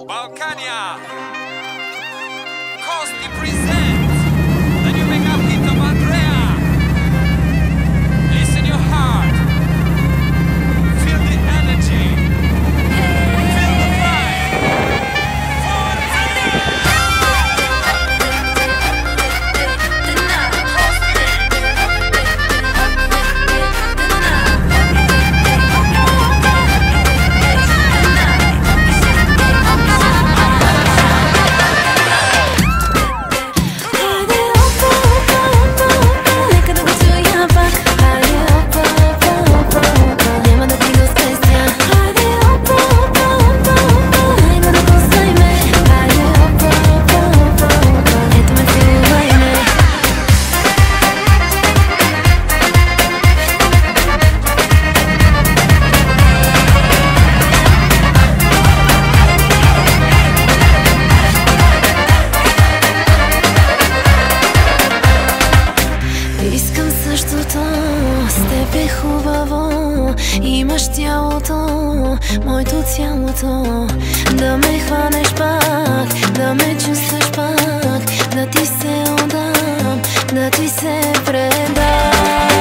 Balkania Kosti presents the new makeup hit of Andrea. Listen your heart. Feel the energy. Feel the vibe. For Искам същото с теб е хубаво. Имаш тялото, моето цялото. Да ме хванеш пак, да ме чувстваш пак. Да ти се отдам, да ти се предам.